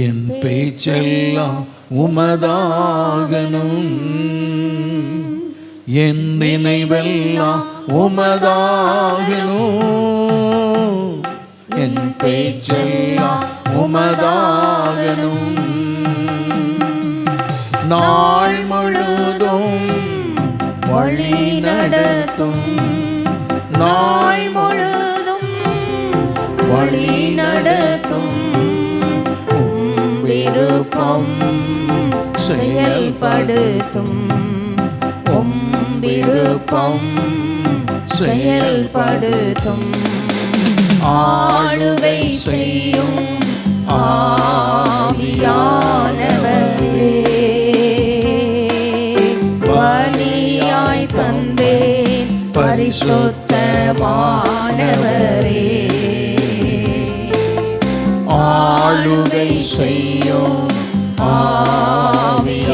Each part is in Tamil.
என் பேச்செல்லாம் உமதாகணும், என் நினைவெல்லாம் உமதாகணும், என் பேச்செல்லாம் உமதாகணும். நாள் முழுதும் வழி நடத்தும், நாள் முழுதும் வழி நடத்தும், விருப்பம் செயல்படுத்தும், விருப்பம் செயல்படுத்தும். ஆளுகை செய்யும் ஆவியானவரே, பலியாய் தந்தேன் பரிசுத்தமானவரே. ஆளுகை செய்யும் ஆவியானவரே,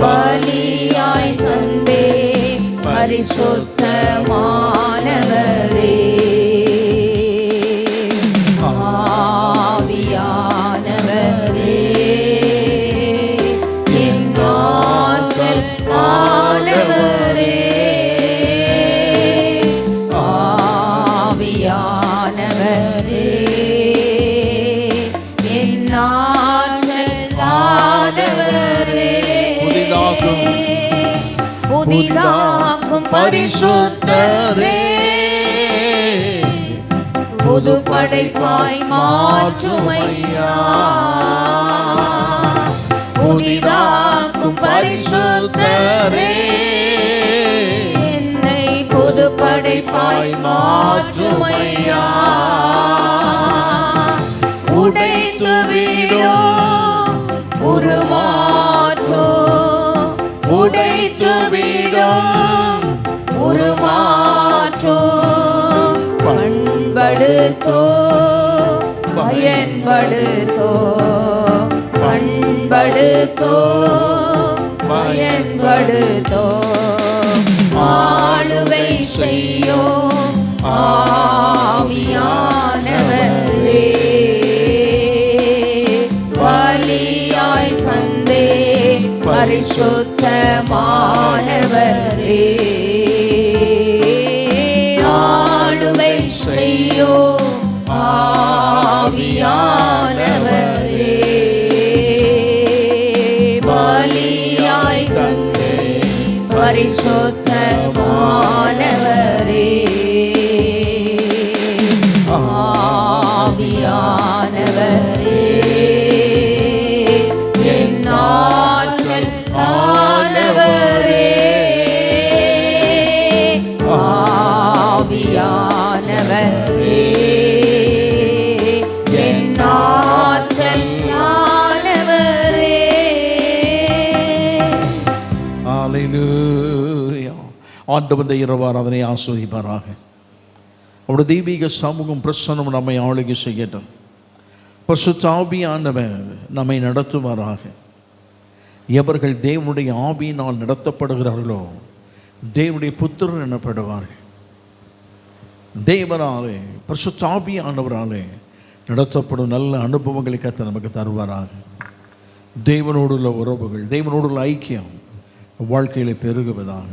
பலியாய் தந்தேன் பரிசுத்தமானவரே. ஆவியானவரே, என் ஆற்றல் ஆனவரே, ஆவியானவரே, என் ஆற்றல் ஆனவரே. புதிதாக்கும் பரிசுத்தரே, புது படைப்பாய் மாற்றுமையா. புதிதாக்கும் பரிசுத்தரே, என்னை புது படைப்பாய் மாற்றுமையா. உடைத்து விடும் உருமாற்றோ, உடைத்து விடும் உருமாற்றோ, பண்படுத்தோ பயன்படுத்தோ, பண்படுத்தோ பயன்படுத்தோ. ஆளுகை செய்யும் ஆவியானவரே, பலியாய் தந்தே பரிசுத்தமானவரே. ஆளுகை செய்யும் ஆவியானவரே, பலியாய் தந்தே பரிசுத்தமானவரே. ஆவியானவரே, என் ஆற்றல் ஆனவரே, ஆவியானவரே, என் ஆற்றல் ஆனவரே. ஹல்லேலூயா. ஆண்டவர் இந்த இரவு ஆராதனை ஆசீர்வதிப்பாராக. அவருடைய தெய்வீக சமூகம் பிரசன்னம் நம்மை ஆளுகை செய்யட்டும். பரிசுத்த ஆவியானவர் நம்மை நடத்துவாராக. எவர்கள் தேவனுடைய ஆவியினால் நடத்தப்படுகிறார்களோ தேவனுடைய புத்திரர் எனப்படுவார்கள். தேவனாலே பரிசுத்த ஆவியானவராலே நடத்தப்படும் நல்ல அனுபவங்களை கர்த்தர் நமக்கு தருவாராக. தேவனோடு உள்ள உறவுகள், தேவனோடு உள்ள ஐக்கியம் வாழ்க்கையில் பெருகுவதாக.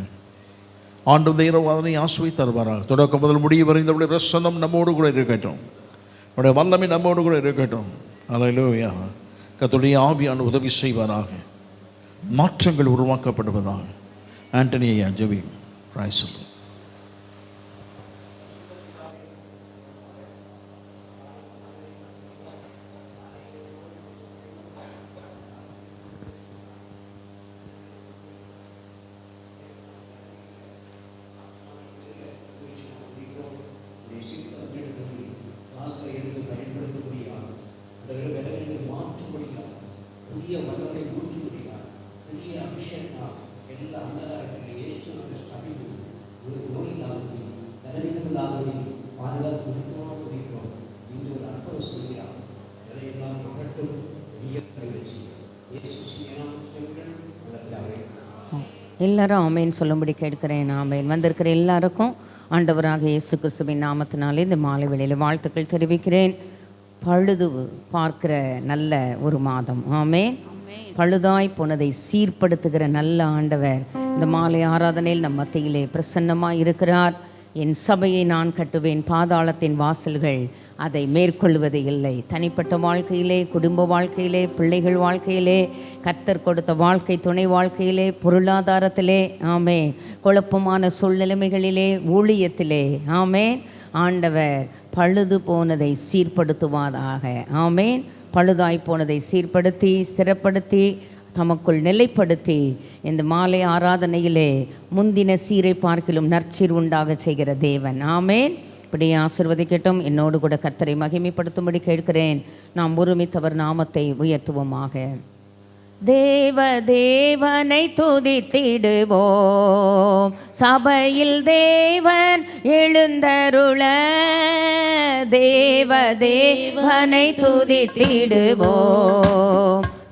ஆண்டவர் இரவு அதனை ஆசீர்வதித்து தருவாராக. தொடக்கம் முதல் முடிவு வரை இந்த பிரசன்னம் நம்மோடு கூட இருக்கட்டும், அவருடைய வல்லமை நம்மோடு கூட இருக்கட்டும். ஹல்லேலூயா. கர்த்தருடைய ஆவியான உதவி செய்வாராக. மாற்றங்கள் உருவாக்கப்படுவதாக. ஆண்டனி ஐயா ஜெபி. Praise the Lord. எல்லாரும் ஆமேன் சொல்லும்படி கேட்கிறேன். ஆமேன். வந்திருக்கிற எல்லாருக்கும் ஆண்டவராக இயேசு கிறிஸ்துவின் நாமத்தினாலே இந்த மாலை வேளையில் வாழ்த்துக்கள் தெரிவிக்கிறேன். பழுது பார்க்கிற நல்ல ஒரு மாதம். ஆமென். பழுதாய் போனதை சீர்படுத்துகிற நல்ல ஆண்டவர் இந்த மாலை ஆராதனையில் நம் மத்தியிலே பிரசன்னமாய் இருக்கிறார். என் சபையை நான் கட்டுவேன், பாதாளத்தின் வாசல்கள் அதை மேற்கொள்வது இல்லை. தனிப்பட்ட வாழ்க்கையிலே, குடும்ப வாழ்க்கையிலே, பிள்ளைகள் வாழ்க்கையிலே, கர்த்தர் கொடுத்த வாழ்க்கை துணை வாழ்க்கையிலே, பொருளாதாரத்திலே, ஆமே, குழப்பமான சூழ்நிலைமைகளிலே, ஊழியத்திலே, ஆமே, ஆண்டவர் பழுது போனதை சீர்படுத்துவதாக. ஆமேன். பழுதாய் போனதை சீர்படுத்தி ஸ்திரப்படுத்தி தமக்குள் நிலைப்படுத்தி இந்த மாலை ஆராதனையிலே முந்தின சீரை பார்க்கிலும் நற்சீர் உண்டாக செய்கிற தேவன். ஆமேன். இப்படி ஆசீர்வதிக்கட்டும். என்னோடு கூட கர்த்தரை மகிமைப்படுத்தும்படி கேட்கிறேன். நாம் ஒருமித்தவர் நாமத்தை உயர்த்துவோமாக. தேவனை துதித்திடுவோம், சபையில் தேவன் எழுந்தருள. தேவனை துதித்திடுவோம்,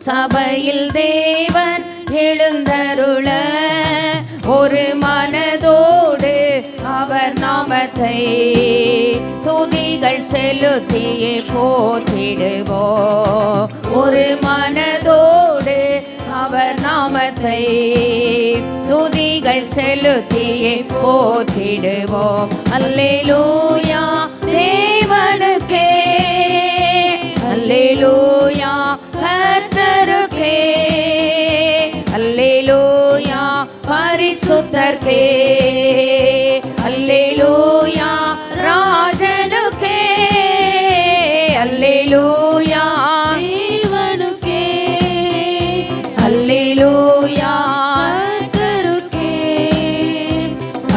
சபையில் தேவன் எழுந்தருள. ஒரு மனதோடு அவர் நாமத்தை துதிகள் செலுத்தியே போற்றிடுவோம். ஒரு மனதோடு அவர் நாமத்தை துதிகள் செலுத்தியே போற்றிடுவோம். அல்லேலூயா தேவனுக்கே, அல்லேலூயா கர்த்தருக்கே, அல்லேலூயா பரிசுத்தர்க்கே, அல்லேலூயா ராஜனுக்கே, அல்லேலூயா தேவனுக்கே, அல்லேலூயா கர்த்தருக்கே,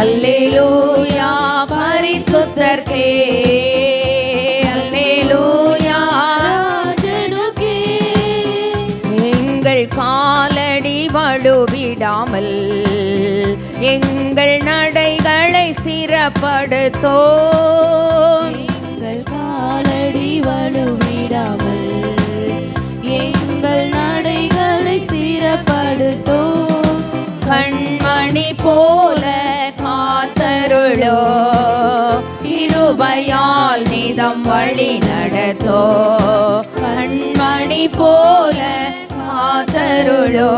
அல்லேலூயா பரிசுத்தர்க்கே, அல்லேலூயா ராஜனுக்கே. எங்கள் காலடி வழுவிடாமல் எங்கள் நடைகளை ஸ்திரப்படுத்தோ. எங்கள் காலடி வழுவிடாமல் எங்கள் நடைகளை ஸ்திரப்படுத்தோ. கண்மணி போல காத்தருளோ, கிருபையால் நிதம் வழி நடத்தோ. கண்மணி போல காத்தருளோ,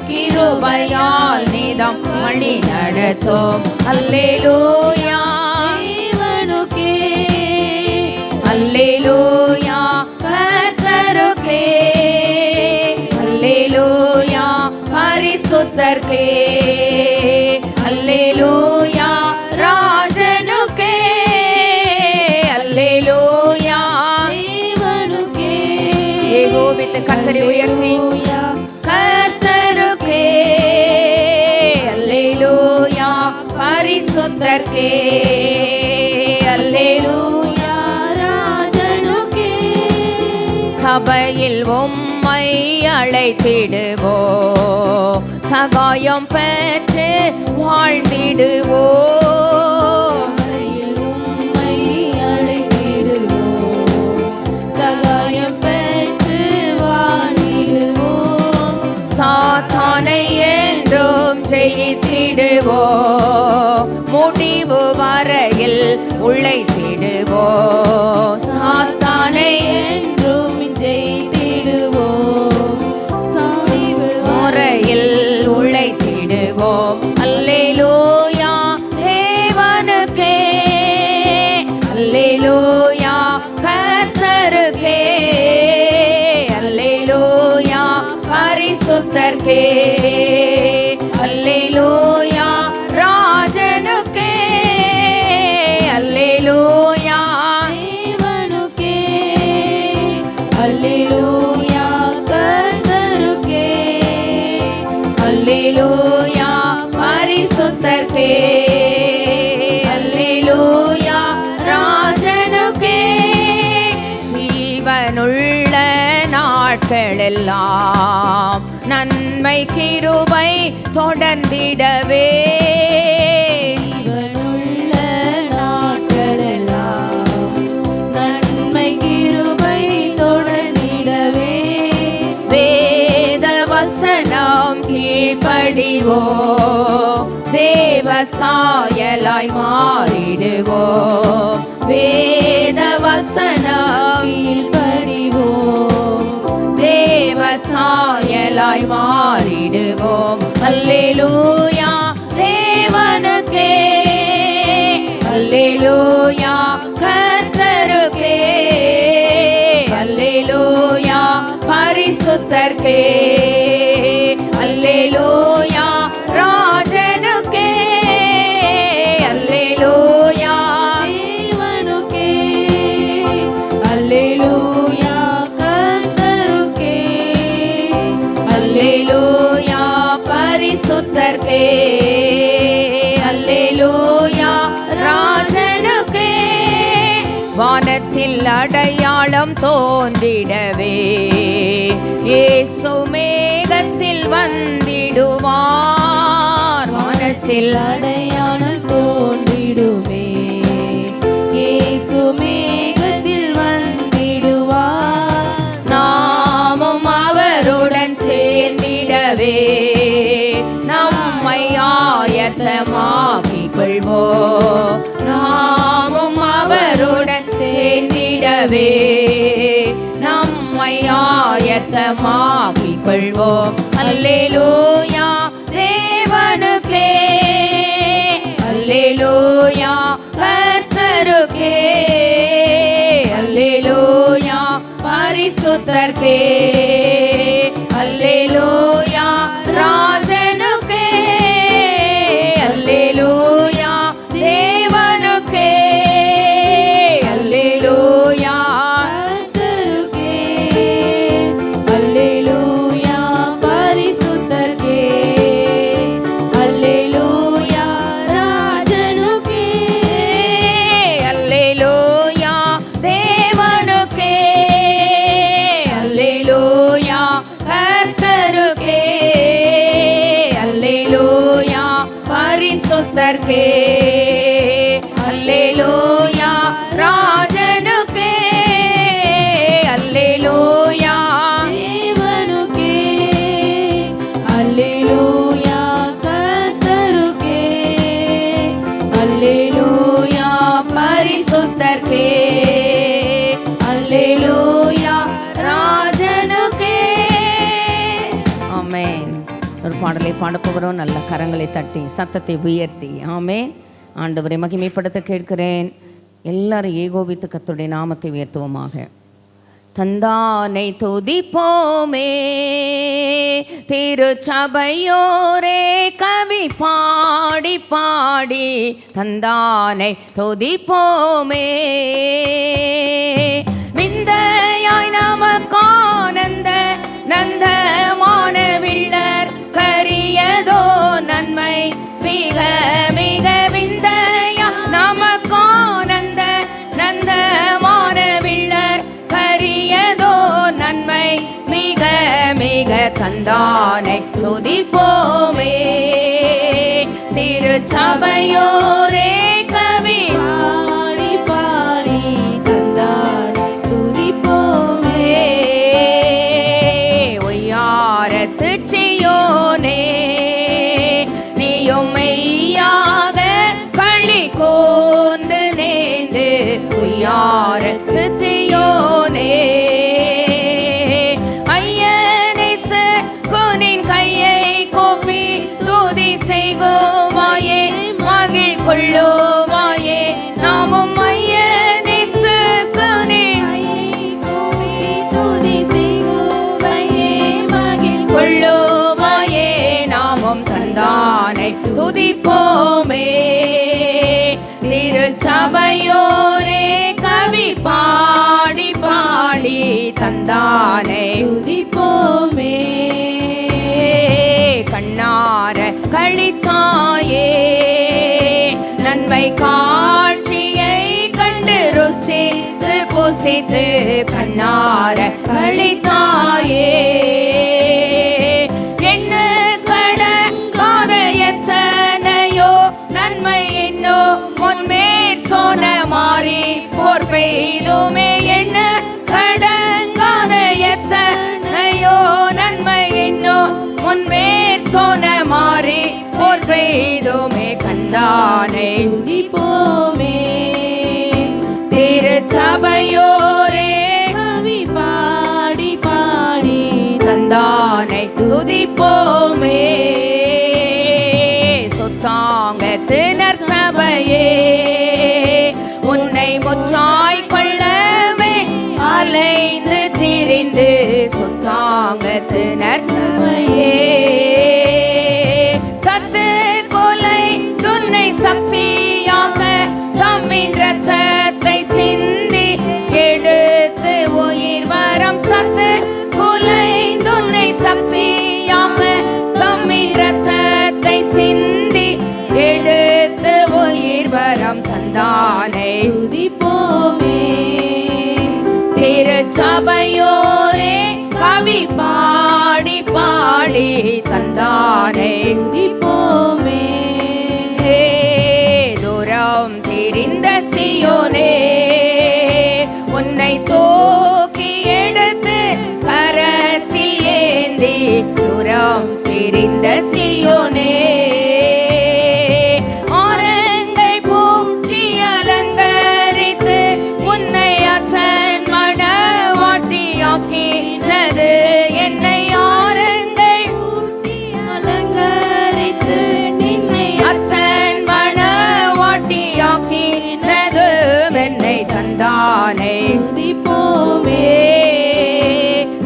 கிருபையால் நிதம் வழி நடத்தோம். அல்லேலூயா தேவனுக்கே, அல்லேலூயா கர்த்தருக்கே, அல்லேலூயா பரிசுத்தர்க்கே, அல்லேலூயா ராஜனுக்கே, அல்லேலூயா தேவனுக்கே. ஏகோபித்து கர்த்தரை உயர்த்தி கர்த்தருக்கே, அல்லேலூயா பரிசுத்தர்க்கே, அல்லேலூயா ராஜனுக்கே. சபையில் உம்மை அழைத்திடுவோ, சகாயம் பெற்று வாழ்ந்திடுவோ. சபையில் உம்மை அழைத்திடுவோம், சகாயம் பெற்று வாழ்ந்திடுவோம். சாத்தானை என்றும் ஜெயித்திடுவோ, முடிவு வரையில் உழைத்திடுவோ. சாத்தானை என்றும் ஜெயித்திடுவோம், சாய்வு முறையில் உழைத்திடுவோம். அல்லேலூயா தேவனுக்கே, அல்லேலூயா கர்த்தருக்கே, அல்லேலூயா பரிசுத்தர்க்கே, அல்லேலூயா ராஜனுக்கே, அல்லேலூயா தேவனுக்கே, அல்லேலூயா கர்த்தருக்கே, அல்லேலூயா பரிசுத்தர்க்கே, அல்லேலூயா ராஜனுக்கே. ஜீவனுள்ள நாட்களெல்லாம் நன்மை கிருபை தொடர்ந்திடவே. ஜீவனுள்ள நாட்களெல்லாம் நன்மை கிருபை தொடர்ந்திடவே. வேத வசனம் கீழ்ப்படிவோ, தேவ சாயலாய் மாறிடுவோம். வேத வசனத்தில் படிவோம். தேவ சாயலாய் மாறிடுவோம். அல்லேலூயா தேவனுக்கே, அல்லேலூயா கர்த்தருக்கே, அல்லேலூயா பரிசுத்தர்க்கே, அல்லேலூயா ராஜனுக்கே, அல்லேலூயா தேவனுக்கே, அல்லேலூயா கர்த்தருக்கே, அல்லேலூயா பரிசுத்தர்க்கே, அல்லேலூயா ராஜனுக்கே. வானத்தில் அடையாளம் தோன்றிடவே இயேசு மேகத்தில் வந்திடுவார். வானத்தில் அடையாளம் தோன்றிடுமே, இயேசு மேகத்தில் வந்திடுவார். நாமும் அவருடன் சேர்ந்திடவே நம்மை ஆயத்தமாக்கிக் கொள்வோம். நாமும் அவருடன் சேர்ந்திடவே நம்மை ஆயத்தமாக்கிக் கொள்வோம். அல்லேலூயா தேவனுக்கே, அல்லேலூயா கர்த்தருக்கே, அல்லேலூயா பரிசுத்தர்க்கே, அல்லேலூயா ராஜனுக்கே, அல்லேலூயா தேவனுக்கே, அல்லேலூயா கர்த்தருக்கே, அல்லேலூயா பரிசுத்தர்க்கே, அல்லேலூயா ராஜனுக்கே, அல்லேலூயா தேவனுக்கே, அல்லேலூயா கர்த்தருக்கே, அல்லேலூயா பரிசுத்தர்க்கே, அல்லேலூயா ராஜனுக்கே, அல்லேலூயா தேவனுக்கே, அல்லேலூயா கர்த்தருக்கே, அல்லேலூயா பரிசுத்தர்க்கே, அல்லேலூயா ராஜனுக்கே. ஆமென். ஒரு பாடலை பாடப்போகிறோம். நல்ல கரங்களை தட்டி சத்தத்தை உயர்த்தி ஆமென். ஆண்டவரை மகிமைப்படுத்த கேட்கிறேன். எல்லாரும் ஏகோபித்து கர்த்தருடைய நாமத்தை உயர்த்துவோமாக. தந்தானை துதிப்போமே திருச்சபையோரே, கவி பாடி பாடி தந்தானை துதிப்போமே. விந்தையாய் நமக்கானந்த நந்தமான விள்ளர் கரியதோ நன்மை மிக மிக. விந்தையா நமக்கானந்த நந்தமான விள்ளர் கரியதோ நன்மை மிக மிக. தந்தானை துதிப்போமே திருச்சபையோரே, கவி பாடி பாடி தந்தானை துதிப்போமே. ஒய்யாரத்து செய்யோனே, நீயும் மெய்யாக களி கோந்து நேர்ந்து. ஒய்யாரத்து செய்யோனே, ஐயனேசு குனின் கையை கோப்பி துதி செய்குவாயே, மகிழ் கொள்ளுவாயே. நாமும் ஐயனேசு குனின் துதி செய்குவாயே, மகிழ் கொள்ளுவாயே. நாமும் தந்தானை துதிப்போமே திருச்சபையோரே, கவி பாடி பாடி தந்தானை துதிப்போமே. கண்ணார கழித்தாயே, நன்மை காட்சியை கண்டு ருசித்து புசித்து கண்ணார கழித்தாயே. என்ன கடங்காத எத்தனையோ நன்மை என்னோ முன்மே சொன்ன மாறி போர் பெய்துமே. என்ன கடங்காத எத்தனையோ நன்மை என்னோ முன்மே சொன்ன மாறி போர் பெய்துமே. கண்ண தந்தானை துதிப்போமே. திருச்சபையோரே கவி பாடி பாடி தந்தானை துதிப்போமே. சொத்தாங்கத்தினர் சபையே உன்னை முற்றாய் கொள்ளவே அலைந்து திரிந்து சொத்தாங்கத்தினர் சபையே சத்து கொலை துன்னை சக்தியாக தம்மின் ரத்தத்தை சிந்தி எடுத்து உயிர் வரம் சத்து கொலை துன்னை சக்தியாக தம்மின் ரத்தத்தை சிந்தி எடுத்து உயிர் வரம் தந்தானை துதிப்போமே. திருச்சபையோரே கவி பாடி பாடி தந்தானை துதிப்போமே. தூரம் திரிந்த சியோனே உன்னை தூக்கி எடுத்து கரத்தில் ஏந்தி தூரம் திரிந்த சியோனே ஆரங்கள் பூட்டி அலங்கரித்து உன்னை அத்தன் மணவாட்டியாக்கினது என்னை ஆரங்கள் பூட்டி அலங்கரித்து நின்னை அத்தன் மணவாட்டியாக்கினது என்னை தந்தானை துதிப்போமே.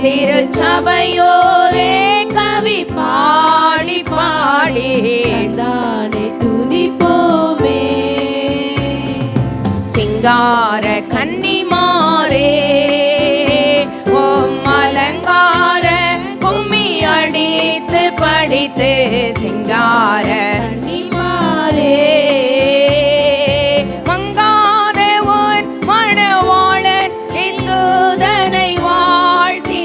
திருச்சபையோரே கவி பாடி பாடி தந்தானை துதிப்போமே. சிங்கார கன்னிமாரே ஓம் அலங்கார கும்மி அடித்து படித்து சிங்கார கன்னிமாரே மங்காத ஓர் மணவாளன் இசுதனை வாழ்த்தி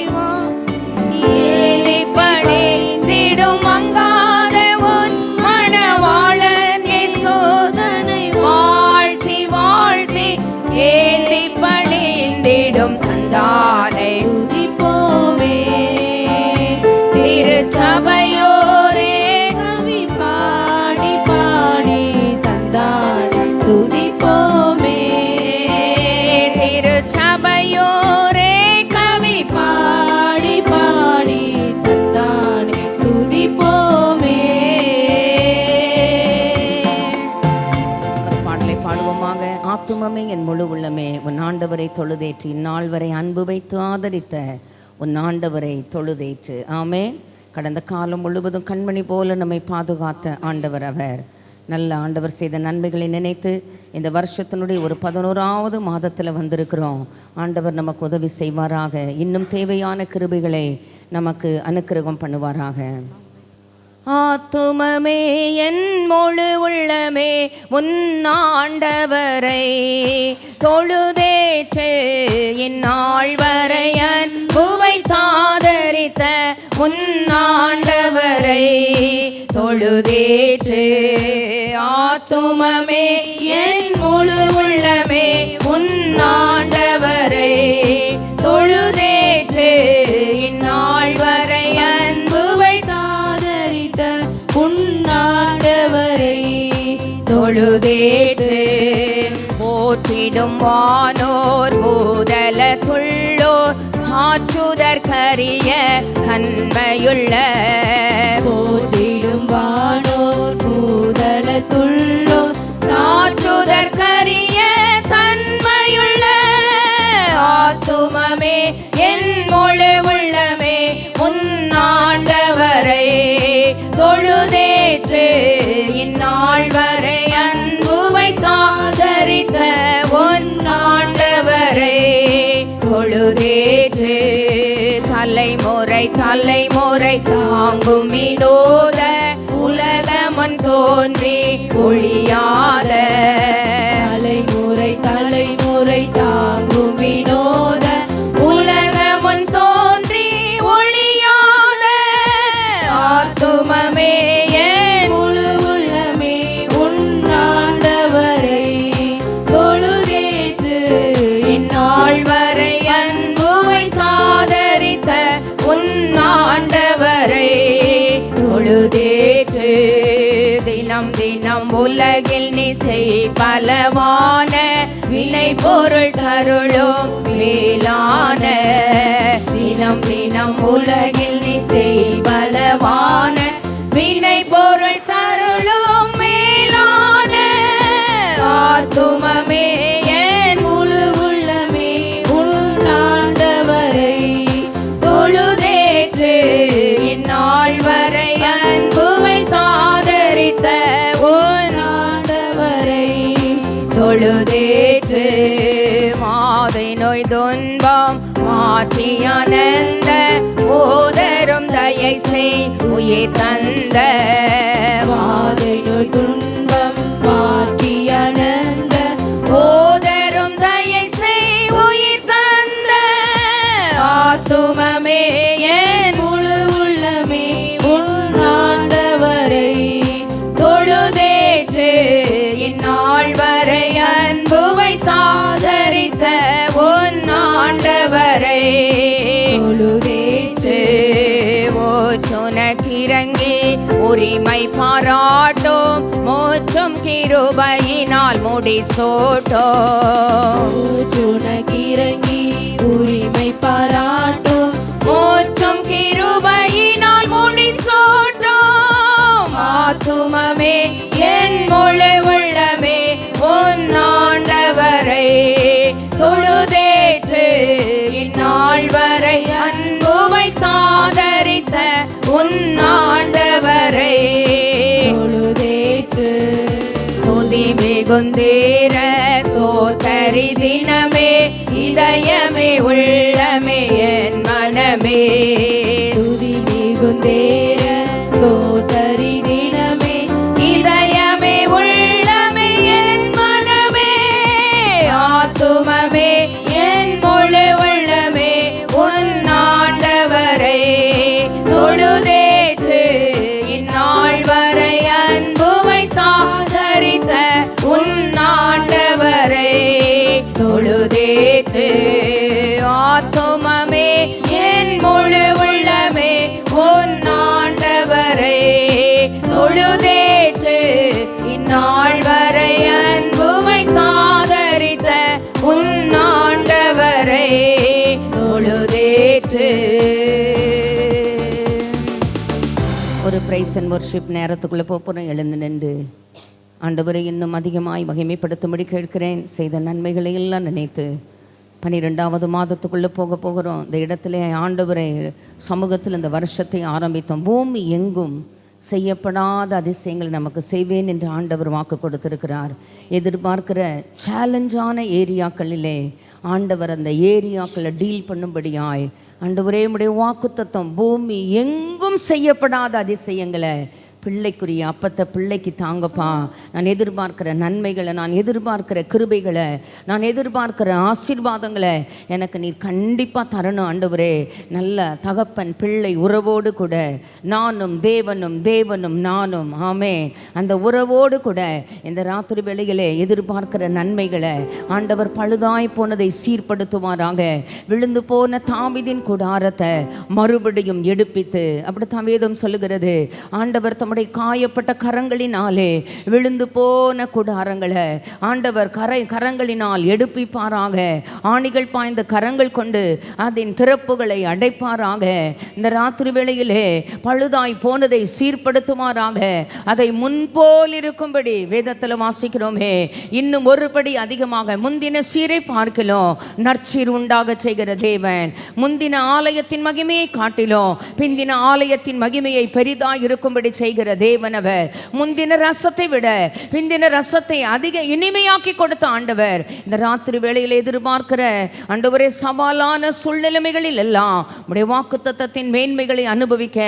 ஏறி படித்திடும் மங்காத ஓர் மணவாளன் இசுதனை வாழ்த்தி வாழ்த்தி ஏறி படிந்திடும் தந்தானை துதிப்போமே. திருச்சபையோரே கவி பாடி பாடி தந்தானை துதிப்போமே. திருச்சபையோரே கவி பாடி பாடி தந்தானை துதிப்போமே. ஒரு பாடலை பாடுவோமாக. ஆத்துமமே என் முழு உள்ளமே உன் ஆண்டவரை தொழுதேற்று இந்நாள் வரை அன்பு வைத்து ஆதரித்த உன் ஆண்டவரை தொழுதேற்று. ஆமே. கடந்த காலம் முழுவதும் கண்மணி போல நம்மை பாதுகாத்த ஆண்டவர் அவர். நல்ல ஆண்டவர் செய்த நன்மைகளை நினைத்து இந்த வருஷத்தினுடைய ஒரு 11வது மாதத்தில் வந்திருக்கிறோம். ஆண்டவர் நமக்கு உதவி செய்வாராக. இன்னும் தேவையான கிருபைகளை நமக்கு அனுக்கிரகம் பண்ணுவாராக. ஆத்துமமே என் முழு உள்ளமே உன் ஆண்டவரை தொழுதேற்று இந்நாள் வரை அன்புவை தாதரித்த உன் ஆண்டவரை தொழுதேற்று. ஆத்துமமே என் முழு உள்ளமே உன் ஆண்டவரை தொழுதேற்று இந்நாள் வரை அன்புவை தாதரித்த உன்னாண்டவரை தொழுதேற்று. போற்றிடும் வானோர் பூதலத்துள்ளோர் சாற்றுதற்கரிய தன்மையுள்ள போற்றிடும் வானோர் கூதலத்துள்ளோர் சாற்றுதற்கரிய தன்மையுள்ள ஆத்துமமே என் முழு உள்ளமே உன் ஆண்டவரை தொழுதேற்று இந்நாள் வரை அன்புவை தாதரித்த உன் ஆண்டவரை தொழுதேற்று. தலைமுறை தலைமுறை தாங்கும் வினோத உலகமன் தோன்றி ஒழியாத தலைமுறை தலைமுறை தாங்கும் வினோத உலகமுன் தோன்றி ஒழியாத ஆத்துமமே என் முழு உள்ளமே உன்னாண்டவரை தொழுதேற்று இந்நாள் வரை அன்புவை தாதரித்த உன் ஆண்டவரை தொழுதேற்று. தினம் தினம் தினம் உலகில் நீ செய் பலவான வினை பொருள் தருளும் மேலான. தினம் தினம் உலகில் நீ செய் பலவான வினை பொருள் தருளும் மேலான. ஆத்துமமே என் முழு உள்ளமே உன்னாண்டவரை தொழுதேற்று இந்நாள் வரை அன்புவை தாதரித்த உன் ஆண்டவரை தொழுதேற்று. மாதை நோய் துன்பம் மாற்றி அனந்த ஓதரும் தயை செய் உயிர் தந்த. வாதை நோய் துன்பம் மாற்றி அனந்த ஓதரும் தயை செய் உயிர் தந்த. ஆத்துமமே என் முழு உள்ளமே உன்னாண்டவரை தொழுதேற்று இந்நாள் வரை அன்புவை தாதரித்த உன் ஆண்டவரை தொழுதேற்று. ஓச்சுனக்கிறங்கி உரிமை பாராட்டும் மோற்றும் கிருபையினால் முடிசூட்டும். சுனகிரங்கி உரிமை பாராட்டும் மோற்றும் கிருபையினால் முடிசூட்டும். ஆத்துமமே என் முழு உள்ளமே உன் ஆண்டவரை தொழுதேற்று இந்நாள் வரை அன்புவை தாதரித்த உன் ஆண்டவரை தொழுதேற்று. துதி மிகுந்தேர சோதரி தினமே இதயமே உள்ளமே என் மனமே. துதி மிகுந்தேர சோதரி தினமே இதயமே உள்ளமே என் மனமே. ஆத்துமமே என் முழு உள்ளமே உன் ஆண்டவரை தொழுதேற்று இந்நாள் வரை அன்புவை தாதரித்த உன் ஆண்டவரை தொழுதேற்று. ஆத்துமமே என் முழு உள்ளமே உன் ஆண்டவரை தொழுதேற்று இந்நாள் வரை அன்புவை தாதரித்த உன் ஆண்டவரை தொழுதேற்று. ஒரு பிரைஸ் அண்ட் வர்ஷிப் நேரத்துக்குள்ளே போகிறோம். எழுந்து நின்று ஆண்டவரை இன்னும் அதிகமாய் மகிமைப்படுத்தும்படி கேட்கிறேன். செய்த நன்மைகளை எல்லாம் நினைத்து 12வது மாதத்துக்குள்ளே போகிறோம். இந்த இடத்துல ஆண்டவரை சமூகத்தில் இந்த வருஷத்தை ஆரம்பித்தோம். பூமி எங்கும் செய்யப்படாத அதிசயங்களை நமக்கு செய்வேன் என்று ஆண்டவர் வாக்கு கொடுத்திருக்கிறார். எதிர்பார்க்கிற சேலஞ்சான ஏரியாக்களிலே ஆண்டவர் அந்த ஏரியாக்களை டீல் பண்ணும்படியாய் ஆண்டவரே உம்முடைய வாக்குத்தத்தம் பூமி எங்கும் செய்யப்படாத அதிசயங்களை பிள்ளைக்குரிய அப்பத்தை பிள்ளைக்கு தாங்கப்பா. நான் எதிர்பார்க்கிற நன்மைகளை, நான் எதிர்பார்க்கிற கிருபைகளை, நான் எதிர்பார்க்கிற ஆசீர்வாதங்களை எனக்கு நீர் கண்டிப்பாக தரணும் ஆண்டவரே. நல்ல தகப்பன் பிள்ளை உறவோடு கூட நானும் தேவனும் தேவனும் நானும் ஆமே அந்த உறவோடு கூட இந்த ராத்திரி வேளையிலே எதிர்பார்க்கிற நன்மைகளை ஆண்டவர் பழுதாய் போனதை சீர்படுத்துவாராக. விழுந்து போன தாவீதின் கூடாரத்தை மறுபடியும் எடுப்பித்து, அப்படித்தான் வேதம் சொல்லுகிறது, ஆண்டவர் தம்முடைய காயப்பட்ட கரங்களினாலே விழுந்து போன கூடாரங்களை ஆண்டவர் கரங்களினால் எடுப்பிப்பாராக. ஆணிகள் பாய்ந்த கரங்கள் கொண்டு அதன் திறப்புகளை அடைப்பாராக. இந்த ராத்திரி வேளையிலே பழுதாய் போனதை சீர்படுத்துமாறாக. அதை முன்போல் இருக்கும்படி வேதத்தில் வாசிக்கிறோமே. இன்னும் ஒருபடி அதிகமாக முந்தின சீரை பார்க்கலாம் நற்சீர் உண்டாக செய்கிற தேவன். முந்தின ஆலயத்தின் மகிமையை காட்டிலும் பிந்தின ஆலயத்தின் மகிமையை பெரிதாய் இருக்கும்படி செய்கிற தேவன் அவர். முந்தின ரசத்தை விட பிந்தின ரசத்தை அதிக இனிமையாக்கி கொடுத்த ஆண்டவர். இந்த ராத்திரி வேளையில் எதிர்பார்க்கிற ஆண்டவரே சவாலான சூழ்நிலைமைகளில் எல்லாம் உடைய வாக்குத்தத்தத்தின் மேன்மைகளை அனுபவிக்க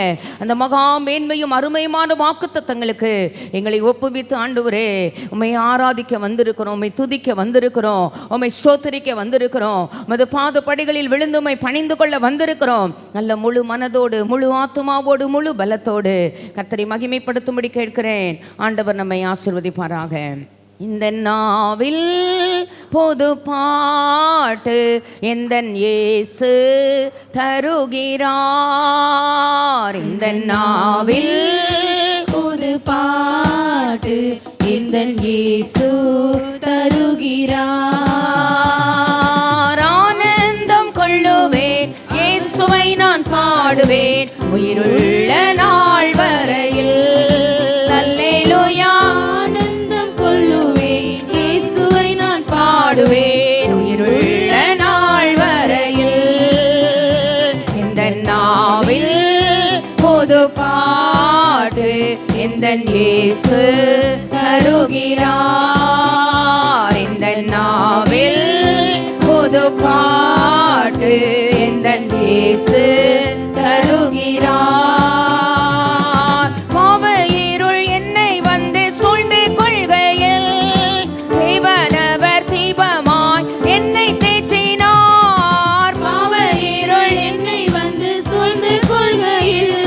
அந்த மகா மேன்மையும் அருமையுமான வாக்குத்தத்தங்களுக்கு எங்களை ஒப்புவித்து ஆண்டவரே உம்மை ஆராதிக்க வந்திருக்கிறோம், உம்மை துதிக்க வந்திருக்கிறோம், உம்மை ஸ்தோத்திரிக்க வந்திருக்கிறோம், உமது பாதப்படிகளில் விழுந்து உம்மை பணிந்து கொள்ள வந்திருக்கிறோம். நல்ல முழு மனதோடு முழு ஆத்துமாவோடு முழு பலத்தோடு கர்த்தரை மகிமைப்படுத்தும்படி கேட்கிறேன். ஆண்டவர் நம்மை ஆசீர்வதிப்பாராக. இந்த நாவில் பொது பாட்டு எந்தன் இயேசு தருகிறார். இந்த நாவில் புது பாட்டு எந்தன் இயேசு தருகிறார். ஆனந்தம் கொள்ளுவேன், இயேசுவை நான் பாடுவேன் உயிருள்ள நாள் வரையில். அல்லேலூயா. ஆனந்தம் கொள்ளுவேன், இயேசுவை நான் பாடுவேன் உயிருள்ள நாள் வரையில். இந்த நாவில் புது பாடு எந்தன் இயேசு தருகிறார். இந்த நாவில் புது பாடு எந்தன் இயேசு தருகிறார். பாவ இருள் என்னை வந்து சூழ்ந்து கொள்கையில் தேவனவர் தீபமாய் என்னை தேற்றினார். பாவ இருள் என்னை வந்து சூழ்ந்து கொள்கையில்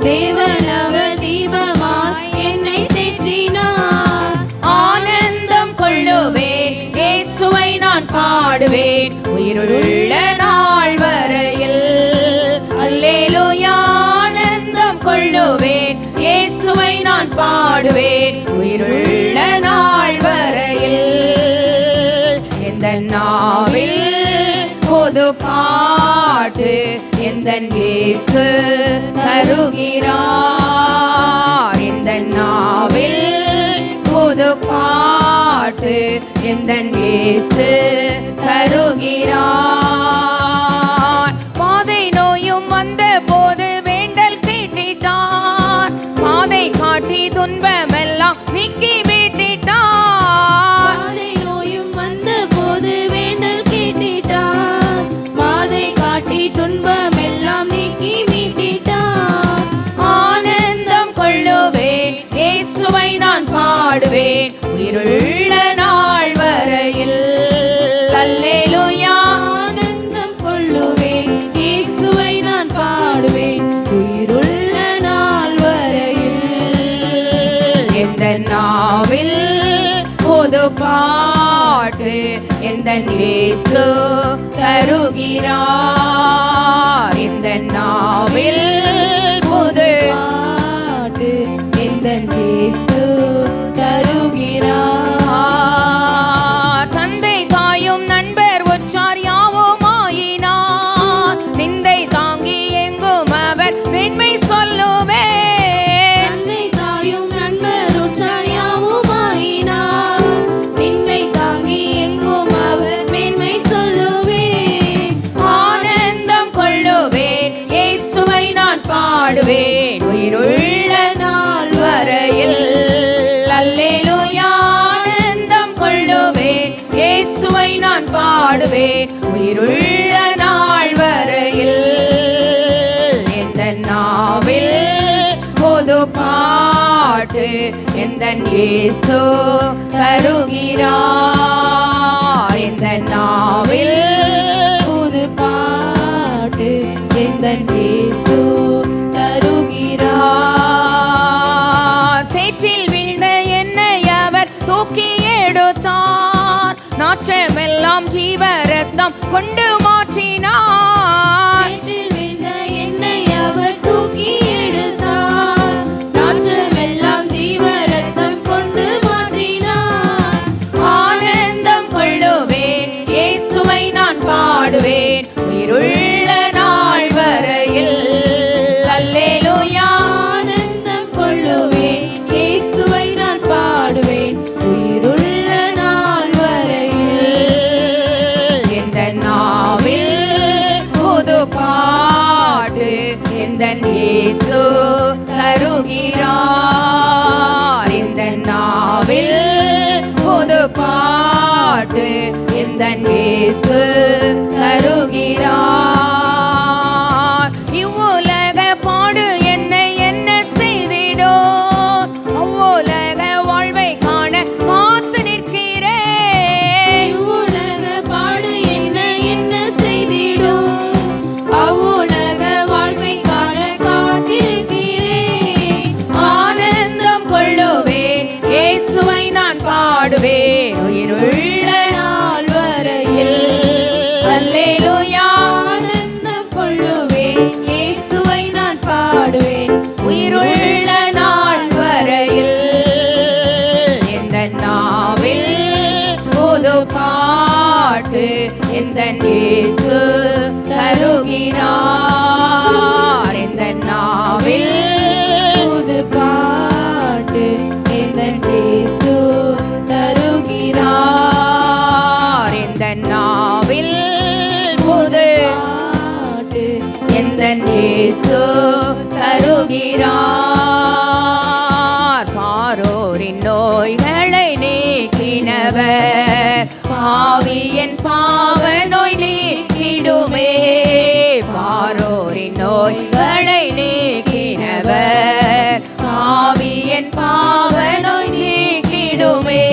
தேவனவ தீபமாய் என்னை தேற்றினார். ஆனந்தம் கொள்ளுவேன், இயேசுவை நான் பாடுவேன் உயிருள்ள நாள் வரையில். அல்லேலூயா. ஆனந்தம் கொள்ளுவேன், இயேசுவை நான் பாடுவேன் உயிருள்ள நாள் வரையில். எந்த நாவில் புது பாட்டு எந்தன் இயேசு தருகிறார். இந்த நாவில் புது பாட்டு எந்தன் இயேசு தருகிறார். பாதை நோயும் வந்த போது வேண்டல் கேட்டிட்டார், பாதை காட்டி துன்பமெல்லாம் நீக்கி விட்டிட்டார். பாதை நோயும் வந்த போது வேண்டல் கேட்டிட்டார், பாதை காட்டி துன்பமெல்லாம் நீக்கி மீட்டிட்டார். ஆனந்தம் கொள்ளுவேன், இயேசுவை நான் பாடுவேன் உயிருள்ள நாள் வரையில். அல்லேலூயா. ஆனந்தம் கொள்ளுவேன், இயேசுவை நான் பாடுவேன் உயிருள்ள நாள் வரையில். எந்த நாவில் புது பாட்டு எந்தன் இயேசு தருகிறார். இந்த நாவில் புது பாட்டு எந்தன் இயேசு தருகிறார். தந்தை தாயும் நண்பர் உற்றார் யாவும் ஆயினார், நிந்தை தாங்கி எங்கும் அவர் பெண்மை சொல்லுவேன். தந்தை தாயும் நண்பர் உற்றார் யாவுமாயினார், நின்னை தாங்கி எங்கும் அவர் மேன்மை சொல்லுவேன். ஆனந்தம் கொள்ளுவேன், இயேசுவை நான் பாடுவேன் உயிருள்ள நாள் வரையில். அல்லேலூயா. ஆனந்தம் கொள்ளுவேன், இயேசுவை நான் பாடுவேன் உயிருள்ள நாள் வரையில். எந்த நாவில் புது பாட்டு எந்தன் இயேசு தருகிறார். இந்த நாவில் புது பாட்டு எந்தன் இயேசு தருகிறார். சேற்றில் வீழ்ந்த என்னை அவர் தூக்கி எடுத்தார், நாற்றமெல்லாம் ஜீவரத்தம் கொண்டு மாற்றினார். சேற்றில் விழுந்த என்னை அவர் தூக்கி எடுத்தார், நாற்றமெல்லாம் ஜீவரத்தம் கொண்டு மாற்றினார். ஆனந்தம் கொள்ளுவேன், இயேசுவை நான் பாடுவேன் உயிருள்ள நாள் வரையில். அல்லேலூயா. ஆனந்தம் கொள்ளுவேன், இயேசுவை நான் பாடுவேன் உயிருள்ள நாள் வரையில். எந்த நாவில் புது பாட்டு எந்தன் இயேசு தருகிறார். இந்த நாவில் புது பாட்டு எந்தன் இயேசு தருகிறார். இவ்வுலக பாடு என்னை என்ன செய்திடோ, அவ்வுலக வாழ்வை காண காத்து நிற்கிறேன். உலக பாடு என்ன என்ன செய்திடும், அவ்வுலக வாழ்வை காண காத்திருக்கிறேன். ஆனந்தம் கொள்ளுவேன், இயேசுவை நான் பாடுவேன் உயிருள்ள நாள் வரையில். அல்லேலூயா. ஆனந்தம் கொள்ளுவேன், இயேசுவை நான் பாடுவேன் உயிருள்ள நாள் வரையில். புது பாட்டு எந்த இயேசு தருகிறார். எந்த நாவில் புது பாட்டு எந்த இயேசு தருகிறார். எந்த நாவில் புது பாட்டு எந்த இயேசு தருகிறார். பாரோரின் நோய்களை நீக்கினவர், பாவியன் பாவ நோய் நீக்கிடுமே. பாரோரின் நோய்களை நீக்கினவர், பாவியன் பாவ நோய் நீக்கிடுமே.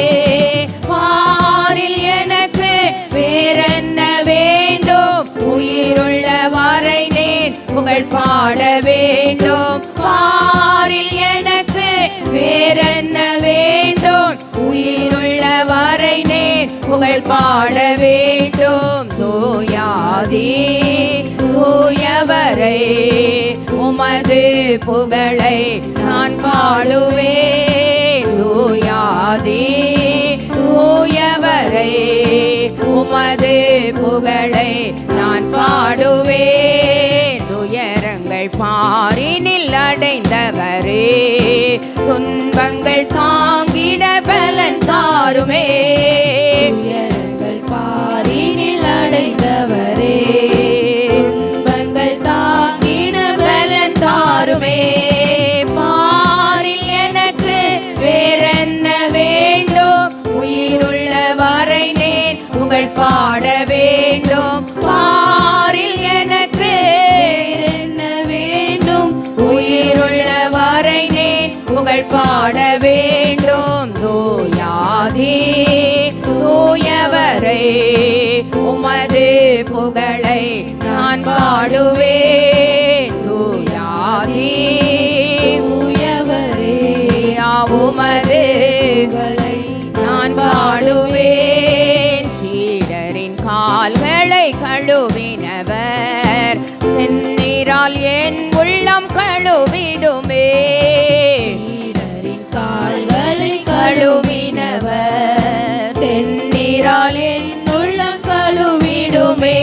பாரில் எனக்கு வேறென்ன வேண்டும், உயிருள்ள வரை நேன் புகழ் பாட வேண்டும். பாரில் எனக்கு வேறென்ன வேண்டும், உயிருள்ள வரை நேன் புகழ் பாட வேண்டும். தூயாதி தூயவரை உமது புகழை நான் பாடுவேன். தூயாதி தூயவரை உமது புகழை நான் பாடுவேன். துயரங்கள் பாரினில் அடைந்தவரே, துன்பங்கள் தாங்கிட பலன் தாருமே. துயரங்கள் பாரினில் அடைந்தவரே, துன்பங்கள் தாங்கிட பலன் தாருமே. பாரில் எனக்கு வேறென்ன வேண்டும், உயிருள்ள வரை நேன் புகழ் பாட வேண்டும். பாரில் எனக்கு வேறென்ன வேண்டும், உயிருள்ள வரை நேன் புகழ் பாட வேண்டும். தூயாதி தூயவரை உமது புகழை நான் பாடுவேன். தூயாதி தூயவரே உமது புகழை நான் பாடுவேன். சீடரின் கால்களை கழுவினவர், செந்நீரால் என் உள்ளம் கழுவிடுமே. சீடரின் கால்களை கழுவினவர், செந்நீரால் என் உள்ளம் கழுவிடுமே.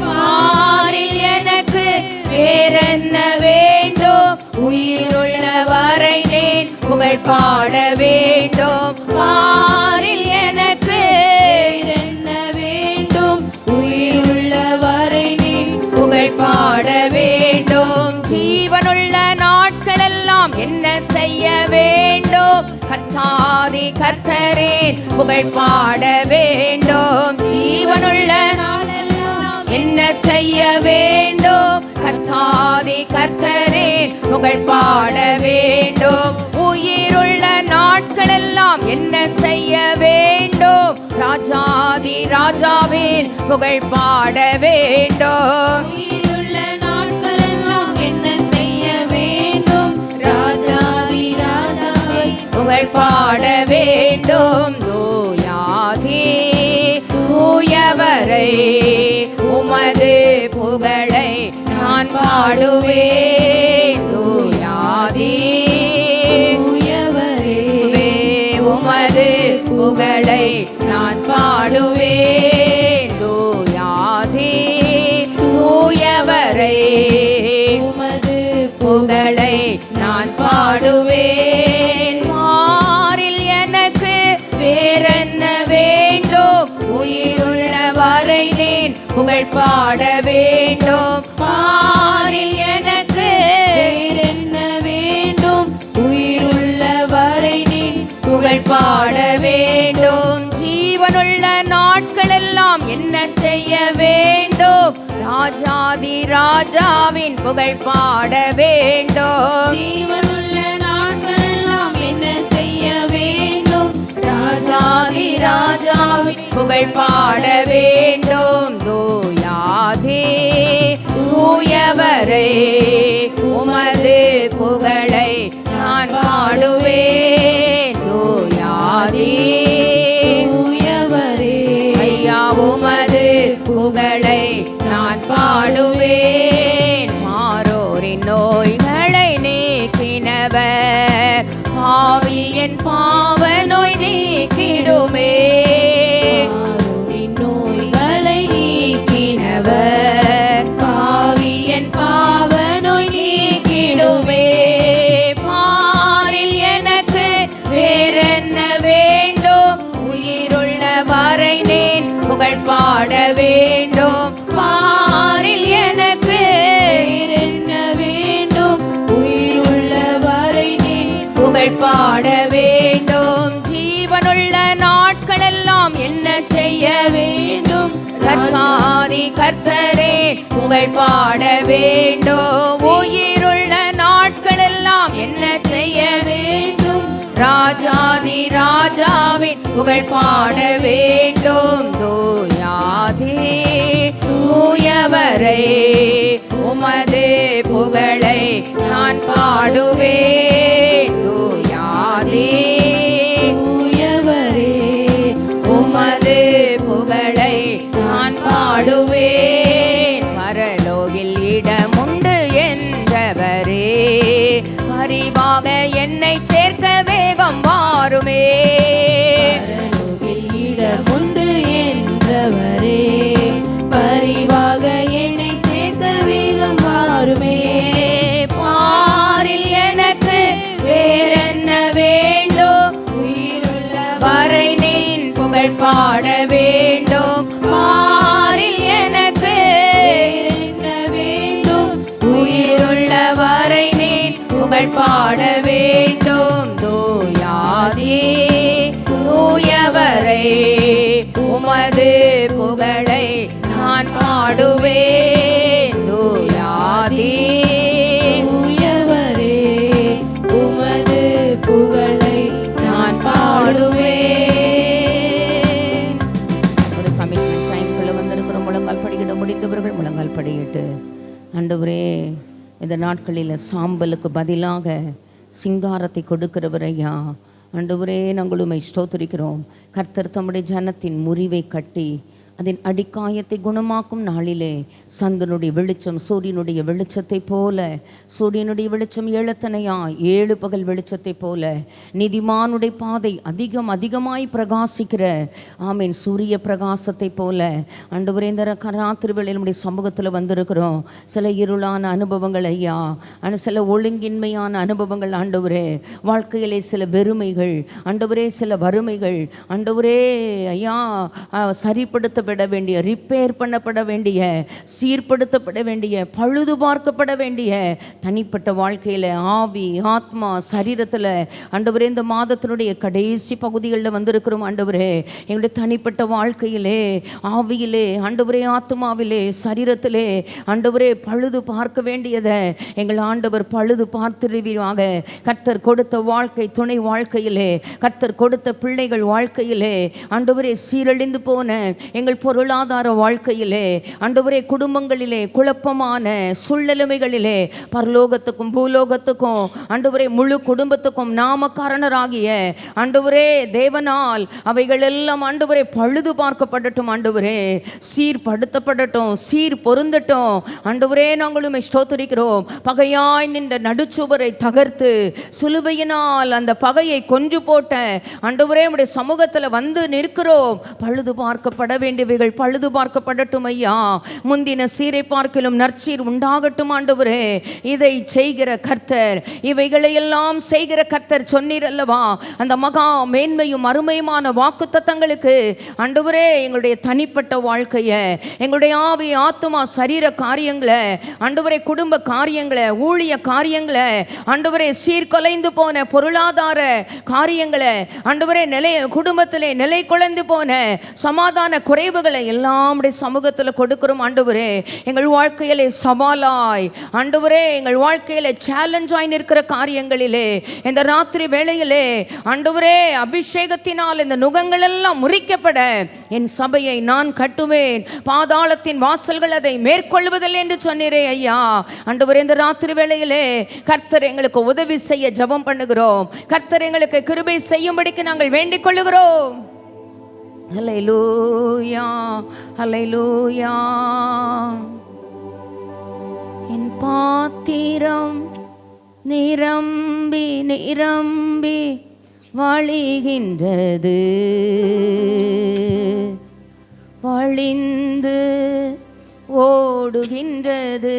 பாரில் எனக்கு வேறென்ன வேண்டும், உயிருள்ள வரை நேன் புகழ் பாட வேண்டும். பாரில் எனக்கு வேறென்ன வேண்டும், உயிருள்ள வரை நீர் புகழ் பாட வேண்டும். ஜீவனுள்ள நாட்களெல்லாம் என்ன செய்ய வேண்டும், கர்த்தாதி கர்த்தரேன் புகழ் பாட வேண்டும். ஜீவனுள்ள நாளெல்லாம் என்ன செய்ய வேண்டும், கர்த்தாதி கர்த்தரேன் புகழ் பாட வேண்டும். உயிருள்ள நாட்களெல்லாம் என்ன செய்ய வேண்டும், ராஜாதி ராஜாவின் புகழ் பாட வேண்டும். உயிருள்ள நாட்களெல்லாம் என்ன செய்ய வேண்டும், ராஜாதி ராஜாவை புகழ் பாட வேண்டும். தூயாதி தூயவரை உமது புகழை நான் பாடுவேன். தூயாதி தூயவரே உமது புகழை நான் பாடுவேன். தூயாதி தூயவரை உமது புகழை நான் பாடுவேன். மாறில் எனக்கு வேறென்ன வேண்டும், உயிருள்ள வரை நேன் புகழ் பாட வேண்டும். மாறில் எனக்கு வேறென்ன வேண்டும், உயிருள்ள வரை நீர் புகழ் பாட வேண்டும். ஜீவனுள்ள நாட்களெல்லாம் என்ன செய்ய வேண்டும், ராஜாதி ராஜாவின் புகழ் பாட வேண்டும். ஜீவனுள்ள நாட்களெல்லாம் என்ன செய்ய வேண்டும், ராஜாதி ராஜாவின் புகழ் பாட வேண்டும். தூயாதி தூயவரை உமது புகழை நான் பாடுவேன். தூயாதி தூயவரே ஐயா உமது புகழை நான் பாடுவேன். மாறோரின் நோய்களை நீக்கினவர், பாவியன் பாவ நோய் நீக்கிடுமே. புகழ் பாட வேண்டும். பாரில் எனக்கு என்ன வேண்டும், உயிருள்ள வரை நீ புகழ் பாட வேண்டும். ஜீவனுள்ள நாட்கள் எல்லாம் என்ன செய்ய வேண்டும், கர்த்தாதி கர்த்தரே புகழ் பாட வேண்டும். உயிருள்ள நாட்கள் எல்லாம் என்ன செய்ய வேண்டும், ராஜாதி ராஜாவின் புகழ் பாட வேண்டும். தூயாதே தூயவரே உமது புகழை நான் பாடுவேன். தூயாதே தூயவரே உமது புகழை நான் பாடுவேன். பரலோகில் இடமுண்டு என்றவரே, பரிவாக என்னை சேர்க்க வேகம் வாருமே. பரலோகில் இடமுண்டு என்றவரே, பரிவாக என்னை சேர்க்க வேகம் வாருமே. பாரில் எனக்கு வேறென்ன வேண்டும், உயிருள்ள வரை நீன் புகழ் பாட வேண்டும். பாரில் எனக்கு என்ன வேண்டும், உயிருள்ள வரை நீன் புகழ் பாட வேண்டும். தூயாதே தூயவரே உமது புகழை நான் பாடுவேன். தூயாதே தூயவரே உமது புகழை நான் பாடுவேன். ஒரு கமிட்மெண்ட் டைம்குள்ள வந்திருக்கிற முழங்கால் படிக்கிட முடிந்தவர்கள் முழங்கால் படிக்கிட்டு, ஆண்டவரே இந்த நாட்களில் சாம்பலுக்கு பதிலாக சிங்காரத்தை கொடுக்கிறவர் ஐயா, ஆண்டவரே நாங்கள் உம்மை ஸ்தோத்திரிக்கிறோம். கர்த்தர் தம்முடைய ஜனத்தின் முறிவை கட்டி அதன் அடிக்காயத்தை குணமாக்கும் நாளிலே சந்தனுடைய வெளிச்சம் சூரியனுடைய வெளிச்சத்தை போல, சூரியனுடைய வெளிச்சம் ஏழத்தனையா 7 பகல் வெளிச்சத்தை போல, நீதிமானுடைய பாதை அதிகமாய் பிரகாசிக்கிற ஆமீன் சூரிய பிரகாசத்தை போல ஆண்டவரே இந்த ராத்திரி வேளையில் நம்முடைய சமூகத்தில் வந்திருக்கிறோம். சில இருளான அனுபவங்கள் ஐயா, சில ஒழுங்கின்மையான அனுபவங்கள் ஆண்டவரே, வாழ்க்கையிலே சில வெறுமைகள் ஆண்டவரே, சில வறுமைகள் ஆண்டவரே ஐயா, சரிப்படுத்த வேண்டிய, ரிப்பேர் பண்ணப்பட வேண்டிய, சீர்படுத்தப்பட வேண்டிய, பழுது பார்க்கப்பட வேண்டிய தனிப்பட்ட வாழ்க்கையில் ஆவி ஆத்மா சரீரத்தில் ஆண்டவரே இந்த மாதத்தினுடைய கடைசி பகுதிகளில் வந்திருக்கிறோம். ஆண்டவரே எங்களுடைய தனிப்பட்ட வாழ்க்கையிலே ஆவியிலே ஆண்டவரே ஆத்மாவிலே சரீரத்திலே ஆண்டவரே பழுது பார்க்க வேண்டியதை எங்கள் ஆண்டவர் பழுது பார்த்திருவீராக. கர்த்தர் கொடுத்த வாழ்க்கை துணை வாழ்க்கையிலே, கர்த்தர் கொடுத்த பிள்ளைகள் வாழ்க்கையிலே ஆண்டவரே சீரழிந்து போன எங்கள் பொருளாதார வாழ்க்கையிலே ஆண்டவரே குடும்பங்களிலே குழப்பமான சூழ்நிலைமைகளிலே பரலோகத்துக்கும் பூலோகத்துக்கும் ஆண்டவரே முழு குடும்பத்துக்கும் நாமக்காரணராகிய ஆண்டவரே தேவனால் அவைகள் எல்லாம் ஆண்டவரே பழுது பார்க்கப்படட்டும், ஆண்டவரே சீர்படுத்தப்படட்டும், சீர் பொருந்தட்டும். ஆண்டவரே நாங்களும் ஸ்தோத்திரிக்கிறோம். பகையாய் நின்ற நடுச்சுவரை தகர்த்து சிலுவையினால் அந்த பகையை கொன்று போட்ட ஆண்டவரே உம்முடைய சமூகத்தில் வந்து நிற்கிறோம். பழுது பார்க்கப்பட வேண்டியவைகள் பழுது பார்க்கப்படட்டும் ஐயா. முந்தின சீரை பார்க்கிலும் நற்சீர் உண்டாகட்டும் ஆண்டவரே. இதை செய்கிற கர்த்தர், இவைகளை எல்லாம் செய்கிற கர்த்தர் சொன்னீர் அல்லவா. அந்த மகா மேன்மையும் அருமையுமான வாக்குத்தத்தங்களுக்கு ஆண்டவரே எங்களுடைய தனிப்பட்ட வாழ்க்கையை, எங்களுடைய ஆவி ஆத்துமா சரீர காரியங்களை ஆண்டவரே, குடும்ப காரியங்களை, ஊழிய காரியங்களை ஆண்டவரே, சீர்குலைந்து போன பொருளாதார காரியங்களை ஆண்டவரே, குடும்பத்திலே நிலை குலைந்து போன சமாதான குறைவுகளை எல்லாம் சமூகத்தில் கொடுக்கிறோம் ஆண்டவரே. எங்கள் வாழ்க்கையிலே சவாலாய் ஆண்டவரே, எங்கள் வாழ்க்கையிலே சேலஞ்சாய் நிற்கிற காரியங்களிலே இந்த ராத்திரி வேளையிலே ஆண்டவரே அபிஷேகத்தினால் இந்த நுகங்கள் எல்லாம் முறிக்கப்பட என் சபையை நான் கட்டுவேன், பாதாளத்தின் வாசல்கள் அதை மேற்கொள்வதில்லை என்று சொன்னீரே ஐயா. ஆண்டவரே இந்த ராத்திரி வேளையிலே கர்த்தர் எங்களுக்கு உதவி செய்ய ஜெபம் பண்ணுகிறோம். கர்த்தர் எங்களுக்கு கிருபை செய்யும்படிக்கு நாங்கள் வேண்டிக் கொள்ளுகிறோம். ஹல்லேலூயா ஹல்லேலூயா. என் பாத்திரம் நிரம்பி நிரம்பி வழிகின்றது, வழிந்து ஓடுகின்றது.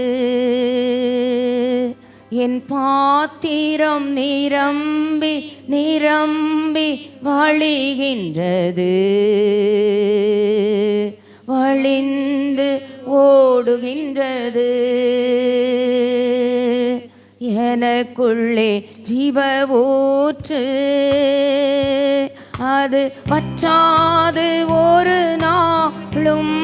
என் பாத்திரம் நிரம்பி நிரம்பி வழிகின்றது, ஓடுகின்றது. எனக்குள்ளே ஜீவ ஊற்று, அது வற்றாது ஒரு நாளும்.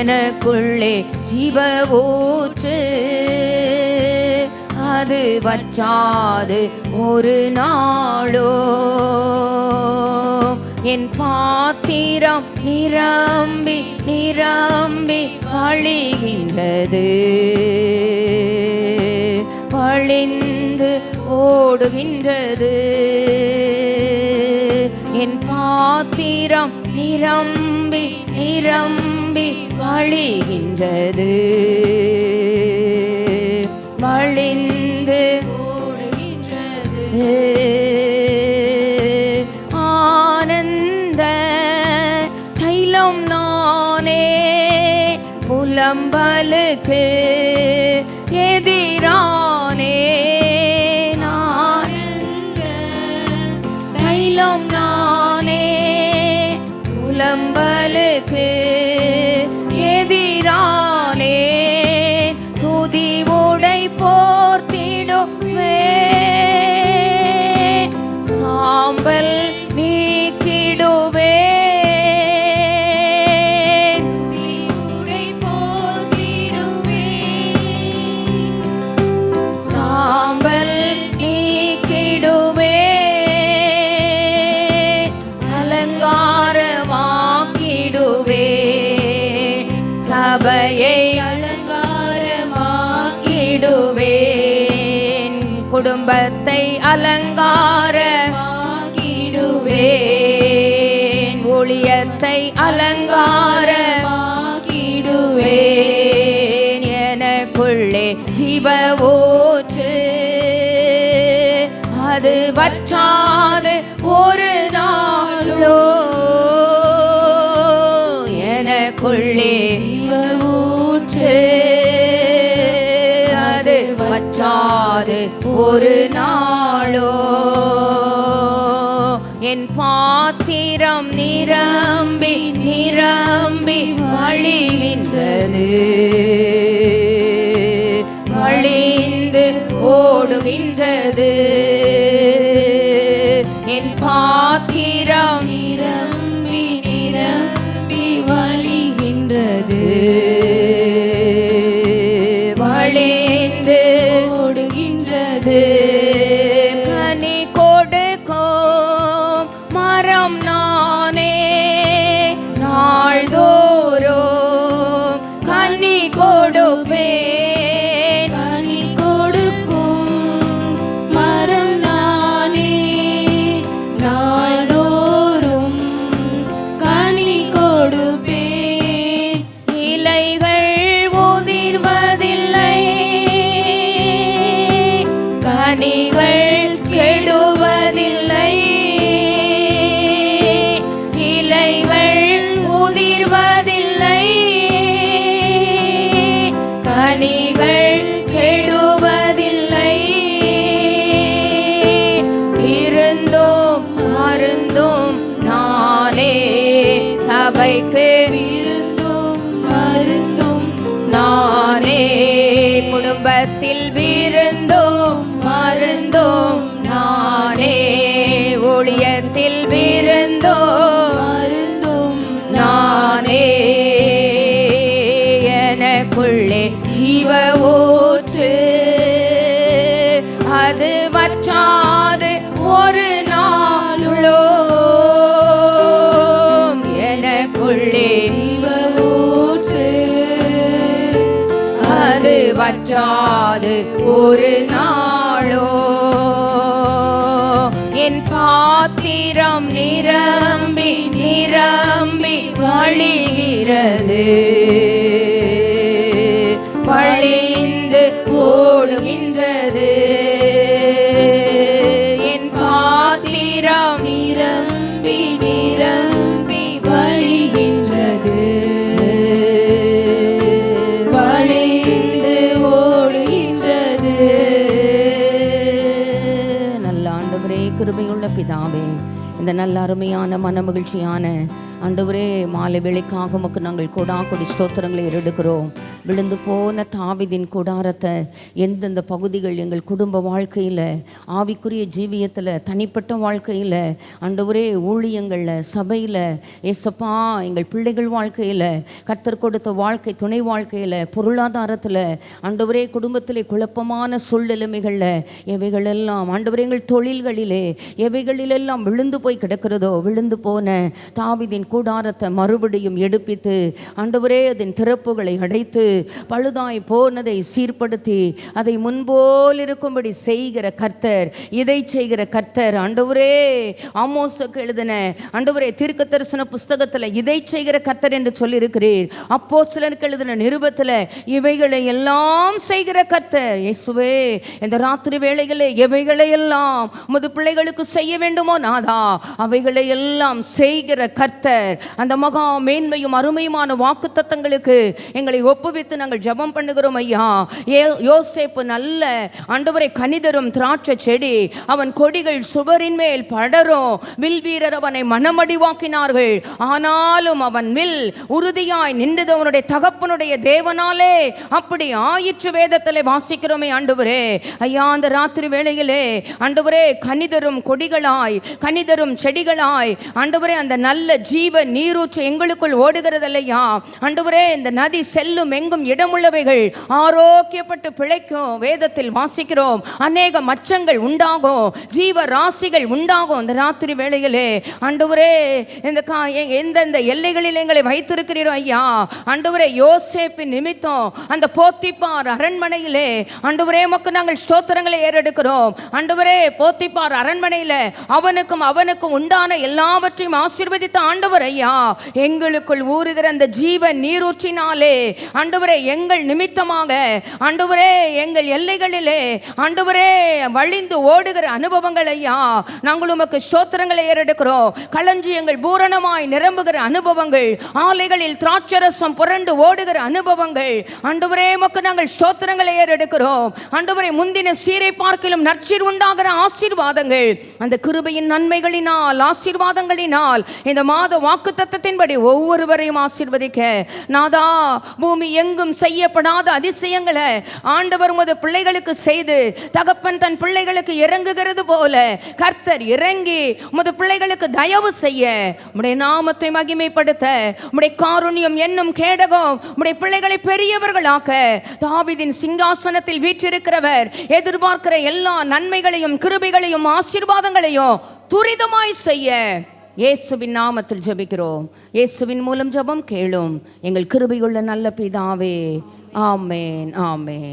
எனக்குள்ளே ஜீவ ஊற்று, அது வற்றாது ஒரு நாளோ. என் பாத்திரம் நிரம்பி நிரம்பி வழிகின்றது, வழிந்து ஓடுகின்றது. என் பாத்திரம் நிரம்பி நிரம்பி வழிகின்றது, வழிந்து ஓடுகின்றது. ஆனந்த தைலம் நானே, புலம்பலுக்கு எதிரானே. ஆனந்த தைலம் நானே, புலம்பலுக்கு எதிரானே. துதி உடை போர்த்திடுவே, சாம்பல் நீக்கிடுவே. துதி உடை போர்த்திடுவே, சாம்பல் நீக்கிடுவே. அலங்காரமாக்கிடுவே, சபையை அலங்காரமாக்கிடுவேன். குடும்பத்தை அலங்காரமாக்கிடுவேன். ஊழியத்தை அலங்காரமாக்கிடுவேன். எனக்குள்ளே ஜீவ ஊற்று, அது வற்றாது ஒரு நாளோ. எனக்குள்ளே ஜீவ ஊற்று, அது வற்றாது ஒரு நாளோ. என் பாத்திரம் நிரம்பி நிரம்பி வழிகின்றது, வழிந்து ஓடுகின்றது. என் பாத்திரம் நிரம்பி நிரம்பி வழிகின்றது, வழிந்து ஓடுகின்றது. கனி கொடுக்கும் மரம் நானே, நாள்தோறும் கனி கொடுப்பேன். கனி கொடுக்கும் மரம் நானே, நாள்தோறும் கனி கொடுப்பேன். இலைகள் உதிர்வதில்லை, கனிகள் கெடுவதில்லை. இலைகள் உதிர்வதில்லை, கனிகள் கெடுவதில்லை. இருந்தும் மருந்தும் நானே, சபைக்கு விருந்தும் மருந்தும் நானே. குடும்பத்தில் விருந்தும் மருந்தும் நானே. ஊழியத்தில் விருந்தும் மருந்தும் நானே. எனக்குள்ளே ஜீவ ஊற்று, அது வற்றாது ஒரு நாளோ. எனக்குள்ளே ஜீவ ஊற்று, அது வற்றாது ஒரு நாளோ. என் பாத்திரம் நிரம்பி நிரம்பி வழிகிறது, வழிந்து ஓடுகின்றது. என் பாத்திரம் நிரம்பி நிரம்பி வழிகின்றது, வழிந்து ஓடுகின்றது. நல்ல ஆண்டவரே, கிருபையுள்ள பிதாவே, இந்த நல்ல அருமையான மனமகிழ்ச்சியான ஆண்டவரே மாலை வேளைக்காக உமக்கு நாங்கள் கொடி ஸ்தோத்திரங்களை ஏறெடுக்கிறோம். விழுந்து போன தாவீதின் கூடாரத்தை எந்தெந்த பகுதிகள் எங்கள் குடும்ப வாழ்க்கையில், ஆவிக்குரிய ஜீவியத்தில், தனிப்பட்ட வாழ்க்கையில், ஆண்டவரே ஊழியங்களில், சபையில், ஏசப்பா எங்கள் பிள்ளைகள் வாழ்க்கையில், கர்த்தர் கொடுத்த வாழ்க்கை துணை வாழ்க்கையில், பொருளாதாரத்தில், ஆண்டவரே குடும்பத்திலே குழப்பமான சூழ்நிலைமைகளில் எவைகளெல்லாம் ஆண்டவரே எங்கள் தொழில்களிலே எவைகளிலெல்லாம் விழுந்து போய் கிடக்கிறதோ, விழுந்து போன தாவீதின் கூடாரத்தை மறுபடியும் எடுப்பித்து ஆண்டவரே அதன் திறப்புகளை அடைத்து பழுதாய் போனதை சீர்படுத்தி அதை முன்போல் இருக்கும்படி செய்கிற கர்த்தர், இதை செய்கிற கர்த்தர். ஆண்டவரே ஆமோஸுக்கு எழுதின ஆண்டவரே தீர்க்க தரிசன புஸ்தகத்தில் இதை செய்கிற கர்த்தர் என்று சொல்லியிருக்கிறீர். அப்போஸ்தலருக்கு எழுதின நிருபத்தில் இவைகளை எல்லாம் செய்கிற கர்த்தர். இயேசுவே இந்த ராத்திரி வேளைகளே எவைகளை எல்லாம் உமது பிள்ளைகளுக்கு செய்ய வேண்டுமோ நாதா, அவைகளை எல்லாம் செய்கிற கர்த்தர். அந்த மகா மேன்மையும் அருமையுமான வாக்குத்தத்தங்களுக்கு எங்களை ஒப்புவித்து நாங்கள் ஜெபம் பண்ணுகிறோம் ஐயா. யோசேப்பு நல்ல ஆண்டவரை கனிதரும் திராட்சை செடி, அவன் கொடிகள் சுவரின் மேல் படரும். வில் வீரர் அவனை மனமடிவாக்கினார்கள், ஆனாலும் அவன் வில் உறுதியாய் நின்றது அவனுடைய தகப்பனுடைய தேவனாலே. அப்படி ஆயிற்று வேதத்திலே வாசிக்கிறோமே ஆண்டவரே. ஐயா அந்த ராத்திரி வேளையிலே ஆண்டவரே கனிதரும் கொடிகளாய், கனிதரும் செடிகளாய் ஆண்டவரே அந்த நல்ல ஜீவ நீரூற்று எங்களுக்குள் ஓடுகிறதில்லையா ஆண்டவரே. இந்த நதி செல்லும் எங்கும் இடமுள்ளவைகள் ஆரோக்கியப்பட்டு பிழைக்கும். வேதத்தில் வாசிக்கிறோம் அநேக மச்சங்கள் உண்டாகும், ஜீவ ராசிகள் உண்டாகும். இந்த ராத்திரி வேளையிலே ஆண்டவரே எந்தெந்த எல்லைகளில் எங்களை வைத்திருக்கிறீரோ ஐயா ஆண்டவரே, யோசேப்பின் நிமித்தம் அந்த போத்திபார் அரண்மனையிலே ஆண்டவரே உமக்கு நாங்கள் ஸ்தோத்திரங்களை ஏறெடுக்கிறோம். ஆண்டவரே போத்திபார் அரண்மனையில் அவனுக்கும் உண்டான எல்லாவற்றையும் ஆசீர்வதித்த ஆண்டவர் ஐயா, எங்களுக்குள் ஊறுகிற அந்த ஜீவ நீரூற்றினாலே ஆண்டவரே எங்கள் நிமித்தமாக ஆண்டவரே எங்கள் எல்லைகளிலே ஆண்டவரே வழிந்து ஓடுகிற அனுபவங்கள் ஐயா நாங்கள் உமக்கு ஸ்தோத்திரங்களை ஏறெடுக்கிறோம். களஞ்சியங்கள் பூரணமாய் நிரம்புகிற அனுபவங்கள், ஆலைகளில் திராட்சரசம் புரண்டு ஓடுகிற அனுபவங்கள் ஆண்டவரே உமக்கு நாங்கள் ஸ்தோத்திரங்களை ஏறெடுக்கிறோம். ஆண்டவரே முந்தின சீரை பார்க்கிலும் நற்சீர் உண்டாகிற ஆசீர்வாதங்கள், அந்த கிருபையின் நன்மைகளினால் ஆசீர்வாதங்களினால் இந்த மாத வாக்குத்தத்தத்தின்படி ஒவ்வொருவரையும் ஆசீர்வதிக்க நாதா, பூமி எங்கும் செய்யப்படாத அதிசயங்களை ஆண்டவர் உமது பிள்ளைகளுக்கு செய்து, தகப்பன் தன் பிள்ளைகளுக்கு இறங்குகிறது போல கர்த்தர் இறங்கி உமது பிள்ளைகளுக்கு தயவு செய்ய, உம்முடைய நாமத்தை மகிமைப்படுத்த, உம்முடைய காருண்யம் என்னும் கேடகம் உம்முடைய பிள்ளைகளை பெரியவர்களாக்க, தாவீதின் சிங்காசனத்தில் வீற்றிருக்கிறவர் எதிர்பார்க்கிற எல்லா நன்மைகளையும் கிருபைகளையும் ஆசீர்வாதங்களையும் துரிதமாய் செய்ய இயேசுவின் நாமத்தில் ஜெபிக்கிறோம். இயேசுவின் மூலம் ஜெபம் கேளும் எங்கள் கிருபையுள்ள நல்ல பிதாவே. ஆமென், ஆமென்.